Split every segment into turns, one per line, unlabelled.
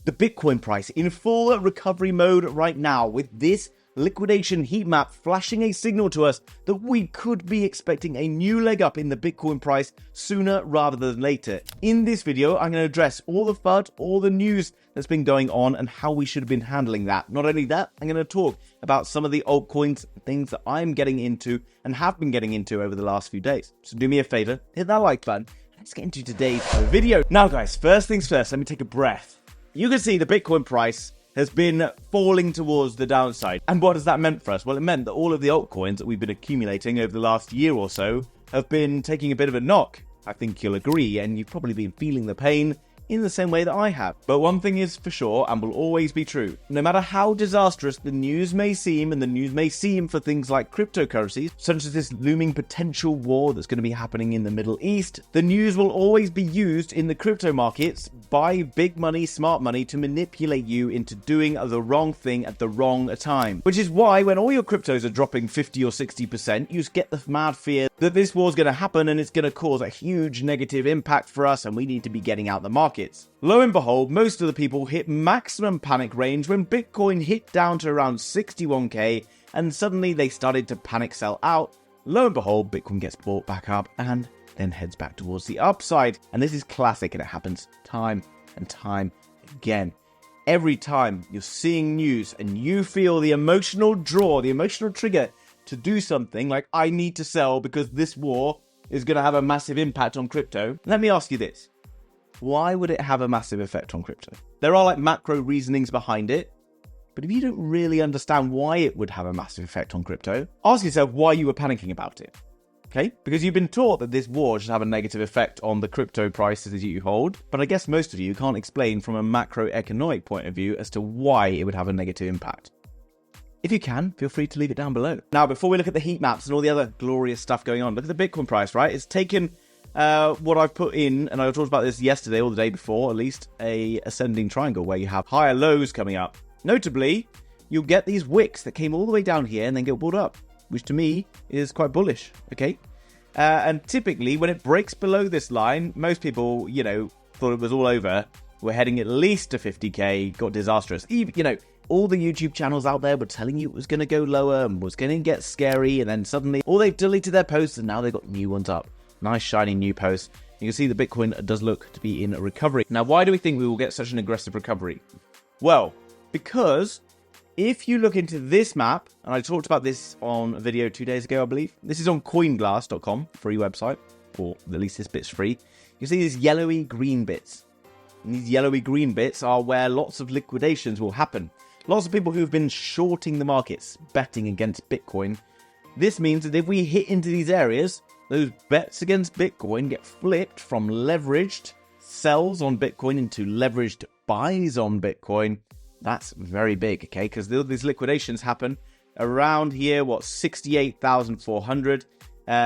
the Bitcoin price in full recovery mode right now, with this liquidation heat map flashing a signal to us that we could be expecting a new leg up in the Bitcoin price sooner rather than later. In this video, I'm going to address all the FUD, all the news that's been going on, and how we should have been handling that. Not only that, I'm going to talk about some of the altcoins, things that I'm getting into and have been getting into over the last few days. So do me a favor, hit that like button. Let's get into today's video. Now guys, first things first, let me take a breath. You can see the Bitcoin price has been falling towards the downside. And what has that meant for us? Well, it meant that all of the altcoins that we've been accumulating over the last year or so have been taking a bit of a knock. I think you'll agree, and you've probably been feeling the pain in the same way that I have. But one thing is for sure, and will always be true, no matter how disastrous the news may seem, and the news may seem for things like cryptocurrencies, such as this looming potential war that's going to be happening in the Middle East, the news will always be used in the crypto markets by big money, smart money, to manipulate you into doing the wrong thing at the wrong time. Which is why when all your cryptos are dropping 50 or 60%, you just get the mad fear that this war is going to happen and it's going to cause a huge negative impact for us and we need to be getting out the markets. Lo and behold, most of the people hit maximum panic range when Bitcoin hit down to around 61k, and suddenly they started to panic sell out. Lo and behold, Bitcoin gets bought back up and then heads back towards the upside. And this is classic, and it happens time and time again. Every time you're seeing news and you feel the emotional draw, the emotional trigger to do something like, I need to sell because this war is going to have a massive impact on crypto. Let me ask you this. Why would it have a massive effect on crypto? There are like macro reasonings behind it, but if you don't really understand why it would have a massive effect on crypto, ask yourself why you were panicking about it. Okay? Because you've been taught that this war should have a negative effect on the crypto prices that you hold, but I guess most of you can't explain from a macroeconomic point of view as to why it would have a negative impact. If you can, feel free to leave it down below. Now, before we look at the heat maps and all the other glorious stuff going on, look at the Bitcoin price, right? It's taken what I've put in, and I talked about this yesterday or the day before, at least, a ascending triangle where you have higher lows coming up. Notably, you'll get these wicks that came all the way down here and then get pulled up, which to me is quite bullish, okay? And typically, when it breaks below this line, most people, thought it was all over. We're heading at least to 50k, got disastrous. Even, all the YouTube channels out there were telling you it was going to go lower and was going to get scary, and then suddenly, all they've deleted their posts and now they've got new ones up. Nice shiny new post. You can see the Bitcoin does look to be in a recovery. Now, why do we think we will get such an aggressive recovery? Well, because if you look into this map, and I talked about this on a video 2 days ago, I believe. This is on coinglass.com, free website, or at least this bit's free. You see these yellowy green bits. And these yellowy green bits are where lots of liquidations will happen. Lots of people who've been shorting the markets, betting against Bitcoin. This means that if we hit into these areas, those bets against Bitcoin get flipped from leveraged sells on Bitcoin into leveraged buys on Bitcoin. That's very big, okay? Because these liquidations happen around here, 68,400,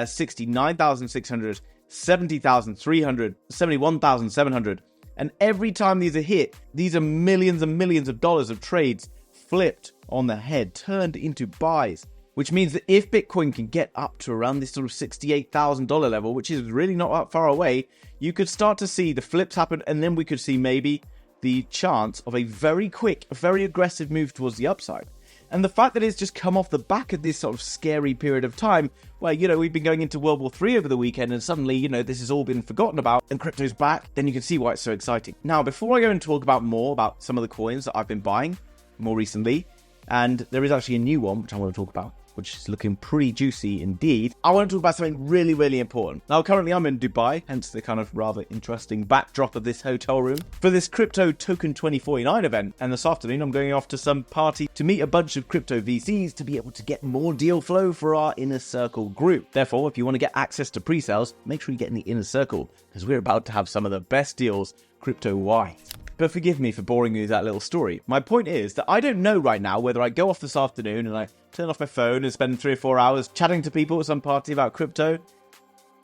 69,600, 70,300, 71,700. And every time these are hit, these are millions and millions of dollars of trades flipped on the head, turned into buys. Which means that if Bitcoin can get up to around this sort of $68,000 level, which is really not that far away, you could start to see the flips happen, and then we could see maybe the chance of a very quick, very aggressive move towards the upside. And the fact that it's just come off the back of this sort of scary period of time where, we've been going into World War III over the weekend, and suddenly, this has all been forgotten about and crypto's back, then you can see why it's so exciting. Now, before I go and talk more about some of the coins that I've been buying more recently, and there is actually a new one which I want to talk about, which is looking pretty juicy indeed, I want to talk about something really, really important. Now, currently I'm in Dubai, hence the kind of rather interesting backdrop of this hotel room, for this Crypto Token 2049 event. And this afternoon, I'm going off to some party to meet a bunch of crypto VCs to be able to get more deal flow for our Inner Circle group. Therefore, if you want to get access to pre-sales, make sure you get in the Inner Circle, because we're about to have some of the best deals crypto-wise. But forgive me for boring you with that little story. My point is that I don't know right now whether I go off this afternoon and I turn off my phone and spend 3 or 4 hours chatting to people at some party about crypto,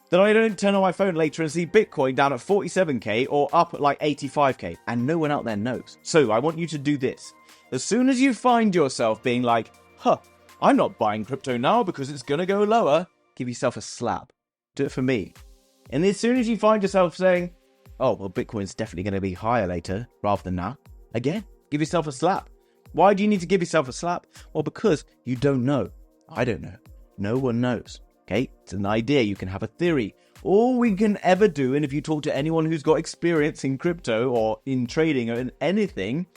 that I don't turn on my phone later and see Bitcoin down at 47k or up at like 85k, and no one out there knows. So I want you to do this. As soon as you find yourself being like, I'm not buying crypto now because it's going to go lower, give yourself a slap. Do it for me. And as soon as you find yourself saying, oh, well, Bitcoin's definitely going to be higher later rather than now, Again, give yourself a slap. Why do you need to give yourself a slap? Well, because you don't know. I don't know. No one knows. Okay, it's an idea. You can have a theory. All we can ever do, and if you talk to anyone who's got experience in crypto or in trading or in anything,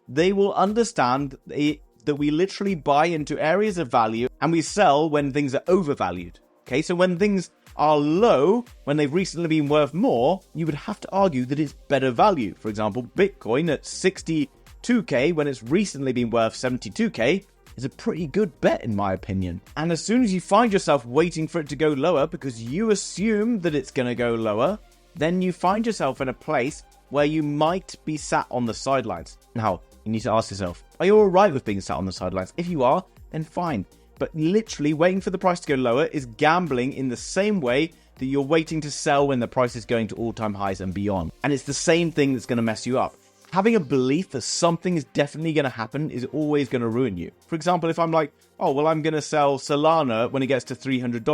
they will understand that we literally buy into areas of value and we sell when things are overvalued. Okay, so when things are low, when they've recently been worth more, you would have to argue that it's better value. For example, Bitcoin at 62K when it's recently been worth 72K is a pretty good bet in my opinion. And as soon as you find yourself waiting for it to go lower because you assume that it's going to go lower, then you find yourself in a place where you might be sat on the sidelines. Now, you need to ask yourself, are you alright with being sat on the sidelines? If you are, then fine. But literally waiting for the price to go lower is gambling in the same way that you're waiting to sell when the price is going to all-time highs and beyond. And it's the same thing that's going to mess you up. Having a belief that something is definitely going to happen is always going to ruin you. For example, if I'm like, oh, well, I'm going to sell Solana when it gets to $300.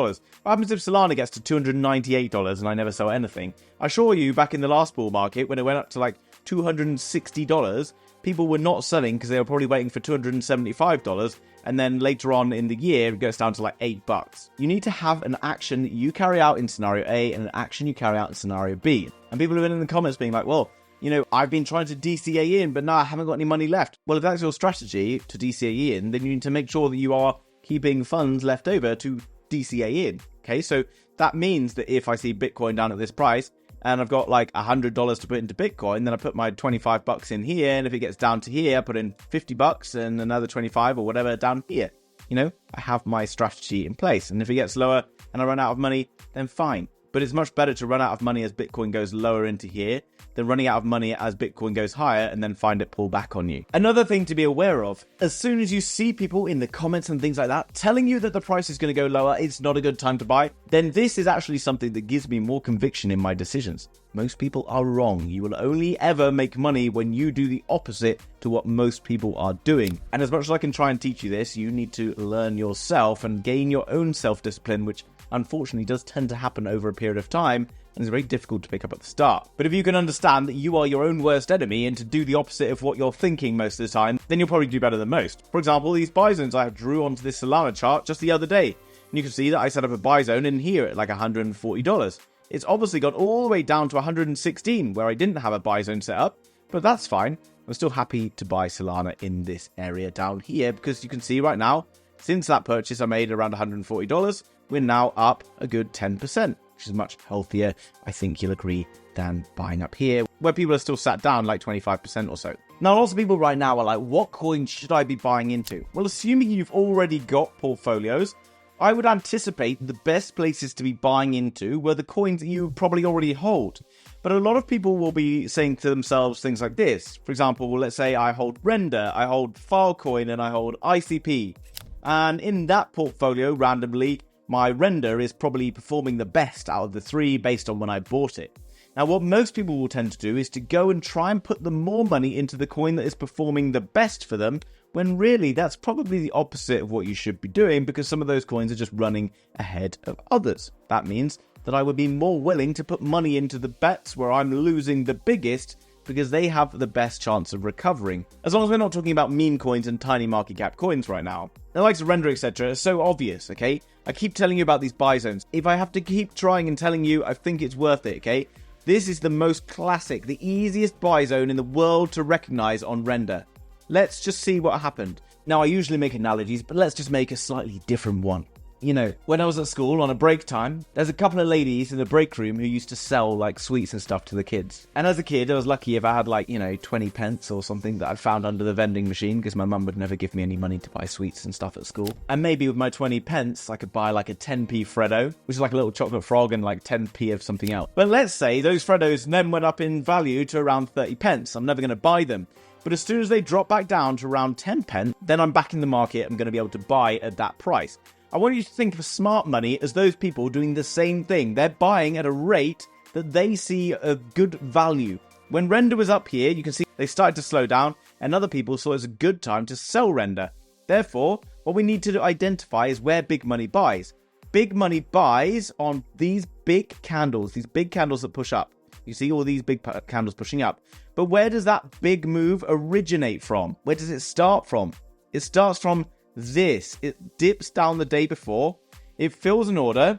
What happens if Solana gets to $298 and I never sell anything? I assure you, back in the last bull market, when it went up to like $260, people were not selling because they were probably waiting for $275. And then later on in the year, it goes down to like $8. You need to have an action that you carry out in scenario A and an action you carry out in scenario B. And people have been in the comments being like, well, you know, I've been trying to DCA in, but now I haven't got any money left. Well, if that's your strategy to DCA in, then you need to make sure that you are keeping funds left over to DCA in. Okay, so that means that if I see Bitcoin down at this price and I've got like $100 to put into Bitcoin, then I put my $25 in here. And if it gets down to here, I put in $50 and another 25 or whatever down here. You know, I have my strategy in place. And if it gets lower and I run out of money, then fine. But it's much better to run out of money as Bitcoin goes lower into here than running out of money as Bitcoin goes higher and then find it pull back on you. Another thing to be aware of, as soon as you see people in the comments and things like that telling you that the price is going to go lower, it's not a good time to buy, then this is actually something that gives me more conviction in my decisions. Most people are wrong. You will only ever make money when you do the opposite to what most people are doing. And as much as I can try and teach you this, you need to learn yourself and gain your own self-discipline, which unfortunately does tend to happen over a period of time and is very difficult to pick up at the start. But if you can understand that you are your own worst enemy and to do the opposite of what you're thinking most of the time, then you'll probably do better than most. For example, these buy zones I drew onto this Solana chart just the other day. And you can see that I set up a buy zone in here at like $140. It's obviously got all the way down to 116 where I didn't have a buy zone set up, but that's fine. I'm still happy to buy Solana in this area down here because you can see right now, since that purchase I made around $140, we're now up a good 10%, which is much healthier, I think you'll agree, than buying up here, where people are still sat down like 25% or so. Now, lots of people right now are like, what coin should I be buying into? Well, assuming you've already got portfolios, I would anticipate the best places to be buying into were the coins that you probably already hold. But a lot of people will be saying to themselves things like this. For example, well, let's say I hold Render, I hold Filecoin, and I hold ICP. And in that portfolio, randomly, my Render is probably performing the best out of the three based on when I bought it. Now, what most people will tend to do is to go and try and put the more money into the coin that is performing the best for them, when really that's probably the opposite of what you should be doing because some of those coins are just running ahead of others. That means that I would be more willing to put money into the bets where I'm losing the biggest because they have the best chance of recovering. As long as we're not talking about meme coins and tiny market cap coins right now. The likes of Render, etc. are so obvious, okay? I keep telling you about these buy zones. If I have to keep trying and telling you, I think it's worth it, okay? This is the most classic, the easiest buy zone in the world to recognize on Render. Let's just see what happened. Now, I usually make analogies, but let's just make a slightly different one. You know, when I was at school on a break time, there's a couple of ladies in the break room who used to sell like sweets and stuff to the kids. And as a kid, I was lucky if I had like, 20 pence or something that I'd found under the vending machine because my mum would never give me any money to buy sweets and stuff at school. And maybe with my 20 pence, I could buy like a 10p Freddo, which is like a little chocolate frog and like 10p of something else. But let's say those Freddos then went up in value to around 30 pence. I'm never going to buy them. But as soon as they drop back down to around 10 pence, then I'm back in the market. I'm going to be able to buy at that price. I want you to think of smart money as those people doing the same thing. They're buying at a rate that they see a good value. When Render was up here, you can see they started to slow down, and other people saw it as a good time to sell Render. Therefore, what we need to identify is where big money buys. Big money buys on these big candles that push up. You see all these big candles pushing up. But where does that big move originate from? Where does it start from? It starts from this. It dips down the day before, it fills an order,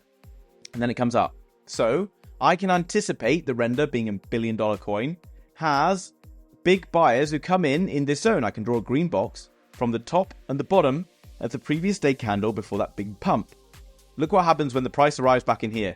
and then it comes up. So I can anticipate the render, being a $1 billion coin, has big buyers who come in this zone. I can draw a green box from the top and the bottom of the previous day candle before that big pump. Look what happens when the price arrives back in here.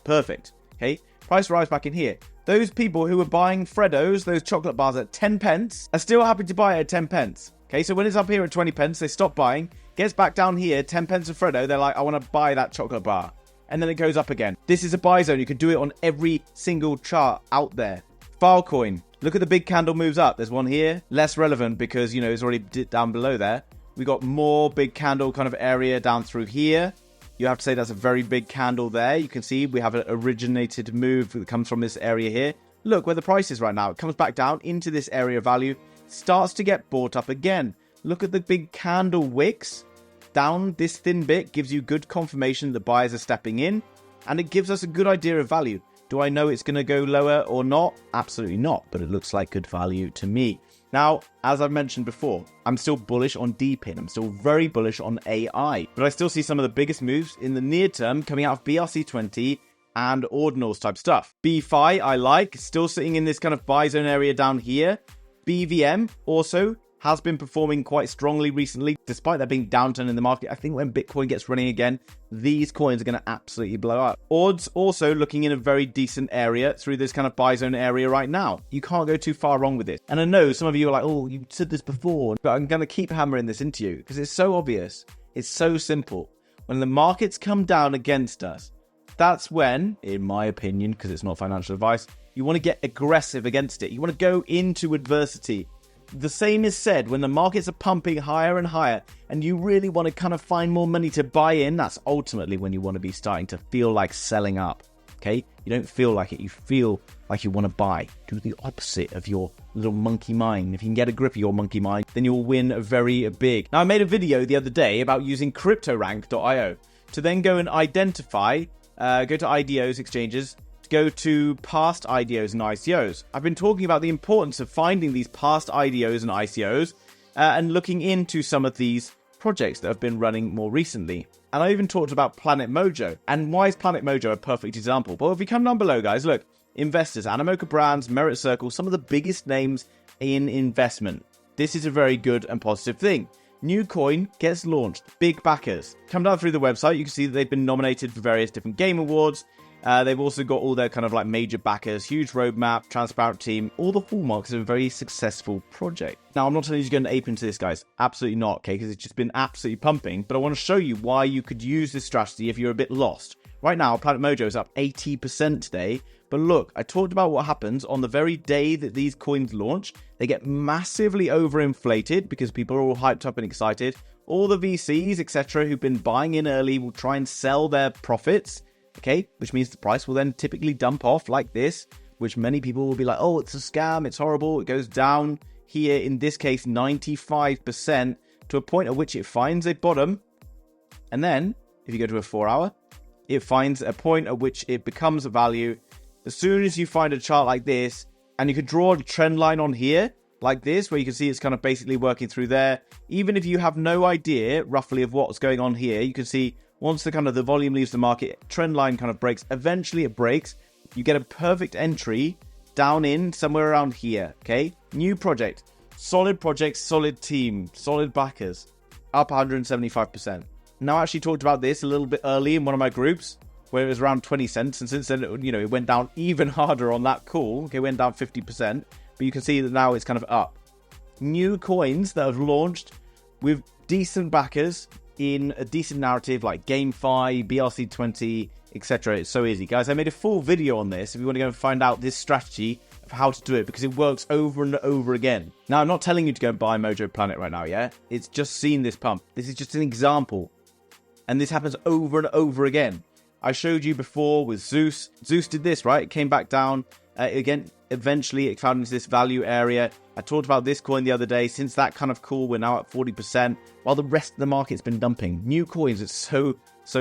Perfect. Okay, price arrives back in here. Those people who were buying Freddos, those chocolate bars at 10 pence, are still happy to buy it at 10 pence. Okay, so when it's up here at 20 pence, they stop buying, gets back down here, 10 pence of Freddo, they're like, I want to buy that chocolate bar. And then it goes up again. This is a buy zone. You can do it on every single chart out there. Filecoin. Look at the big candle moves up. There's one here. Less relevant because, it's already down below there. We got more big candle kind of area down through here. You have to say that's a very big candle there. You can see we have an originated move that comes from this area here. Look where the price is right now. It comes back down into this area of value. Starts to get bought up again. Look at the big candle wicks. Down this thin bit gives you good confirmation the buyers are stepping in. And it gives us a good idea of value. Do I know it's going to go lower or not? Absolutely not. But it looks like good value to me. Now, as I've mentioned before, I'm still bullish on DPIN. I'm still very bullish on AI. But I still see some of the biggest moves in the near term coming out of BRC20 and ordinals type stuff. BFI, I like. Still sitting in this kind of buy zone area down here. BVM also has been performing quite strongly recently, despite there being downturn in the market. I think when Bitcoin gets running again, these coins are going to absolutely blow up. Odds also looking in a very decent area through this kind of buy zone area right now. You can't go too far wrong with this. And I know some of you are like, oh, you said this before, but I'm going to keep hammering this into you because it's so obvious. It's so simple. When the markets come down against us, that's when, in my opinion, because it's not financial advice, you want to get aggressive against it. You want to go into adversity. The same is said when the markets are pumping higher and higher and you really want to kind of find more money to buy in. That's ultimately when you want to be starting to feel like selling up. Okay? You don't feel like it. You feel like you want to buy. Do the opposite of your little monkey mind. If you can get a grip of your monkey mind, then you'll win very big. Now, I made a video the other day about using CryptoRank.io to then go and identify, go to IDOs, exchanges, go to past IDOs and ICOs. I've been talking about the importance of finding these past IDOs and ICOs and looking into some of these projects that have been running more recently. And I even talked about Planet Mojo. And why is Planet Mojo a perfect example? Well, if you come down below, guys, look, investors, Animoca Brands, Merit Circle, some of the biggest names in investment. This is a very good and positive thing. New coin gets launched, big backers. Come down through the website, you can see that they've been nominated for various different game awards. They've also got all their kind of like major backers, huge roadmap, transparent team, all the hallmarks of a very successful project. Now, I'm not telling you to go and ape into this, guys. Absolutely not, okay? Because it's just been absolutely pumping. But I want to show you why you could use this strategy if you're a bit lost. Right now, Planet Mojo is up 80% today. But look, I talked about what happens on the very day that these coins launch. They get massively overinflated because people are all hyped up and excited. All the VCs, etc., who've been buying in early will try and sell their profits. Okay, which means the price will then typically dump off like this, which many people will be like, oh, it's a scam, it's horrible. It goes down here, in this case, 95% to a point at which it finds a bottom. And then, if you go to a 4-hour, it finds a point at which it becomes a value. As soon as you find a chart like this, and you could draw a trend line on here, like this, where you can see it's kind of basically working through there. Even if you have no idea roughly of what's going on here, you can see once the volume leaves the market, trend line kind of breaks. Eventually it breaks. You get a perfect entry down in somewhere around here. Okay. New project, solid team, solid backers, up 175%. Now, I actually talked about this a little bit early in one of my groups where it was around 20 cents. And since then, it went down even harder on that call. Okay. Went down 50%, but you can see that now it's kind of up. New coins that have launched with decent backers in a decent narrative like GameFi, BRC20, etc. It's so easy. Guys, I made a full video on this if you want to go and find out this strategy of how to do it because it works over and over again. Now, I'm not telling you to go and buy Mojo Planet right now, yeah? It's just seen this pump. This is just an example. And this happens over and over again. I showed you before with Zeus. Zeus did this, right? It came back down. Again, eventually it found into this value area. I talked about this coin the other day. Since that kind of call, we're now at 40%, while the rest of the market's been dumping. New coins, it's so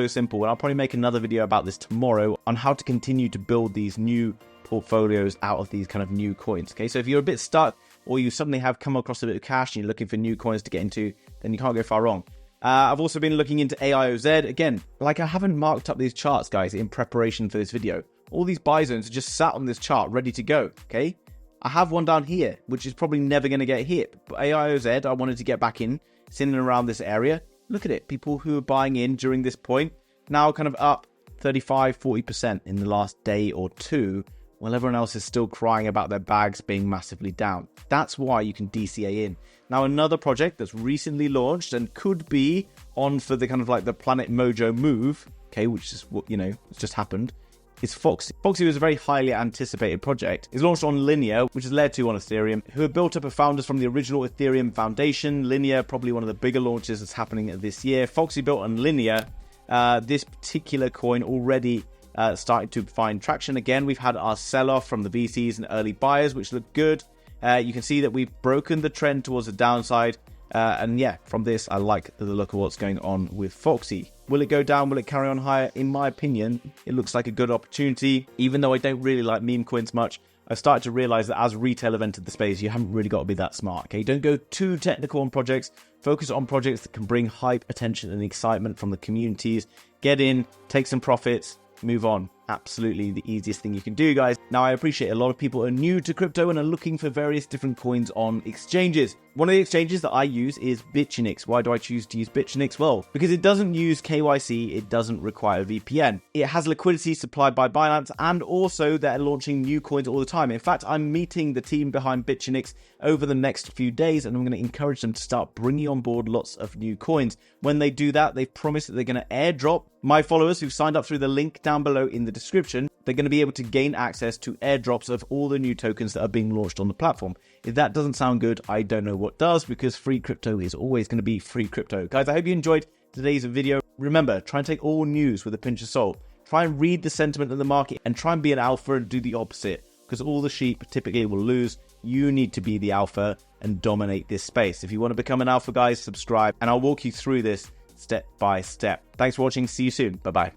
simple. And I'll probably make another video about this tomorrow on how to continue to build these new portfolios out of these kind of new coins. Okay, so if you're a bit stuck or you suddenly have come across a bit of cash and you're looking for new coins to get into, then you can't go far wrong. I've also been looking into AIOZ. Again, like I haven't marked up these charts, guys, in preparation for this video. All these buy zones are just sat on this chart, ready to go, okay? I have one down here, which is probably never going to get hit. But AIOZ, I wanted to get back in, sitting around this area. Look at it. People who are buying in during this point, now kind of up 35, 40% in the last day or two, while everyone else is still crying about their bags being massively down. That's why you can DCA in. Now, another project that's recently launched and could be on for the kind of like the Planet Mojo move, okay, which is what, you know, it's just happened, is Foxy. Foxy was a very highly anticipated project. It's launched on Linear, which is layer 2 on Ethereum, who are built up of founders from the original Ethereum Foundation. Linear, probably one of the bigger launches that's happening this year. Foxy built on Linear. This particular coin already started to find traction. Again, we've had our sell-off from the VCs and early buyers, which look good. You can see that we've broken the trend towards the downside. And yeah, from this, I like the look of what's going on with Foxy. Will it go down? Will it carry on higher? In my opinion, it looks like a good opportunity. Even though I don't really like meme coins much, I've started to realize that as retail have entered the space, you haven't really got to be that smart, okay? Don't go too technical on projects. Focus on projects that can bring hype, attention, and excitement from the communities. Get in, take some profits, move on. Absolutely the easiest thing you can do, guys. Now, I appreciate a lot of people are new to crypto and are looking for various different coins on exchanges. One of the exchanges that I use is Bitunix. Why do I choose to use Bitunix? Well, because it doesn't use KYC, it doesn't require a VPN. It has liquidity supplied by Binance, and also they're launching new coins all the time. In fact, I'm meeting the team behind Bitunix over the next few days, and I'm going to encourage them to start bringing on board lots of new coins. When they do that, they've promised that they're going to airdrop my followers who've signed up through the link down below in the description. They're going to be able to gain access to airdrops of all the new tokens that are being launched on the platform. If that doesn't sound good, I don't know what does, because free crypto is always going to be free crypto. Guys, I hope you enjoyed today's video. Remember, try and take all news with a pinch of salt. Try and read the sentiment of the market and try and be an alpha and do the opposite, because all the sheep typically will lose. You need to be the alpha and dominate this space. If you want to become an alpha, guys, subscribe, and I'll walk you through this step by step. Thanks for watching. See you soon. Bye-bye.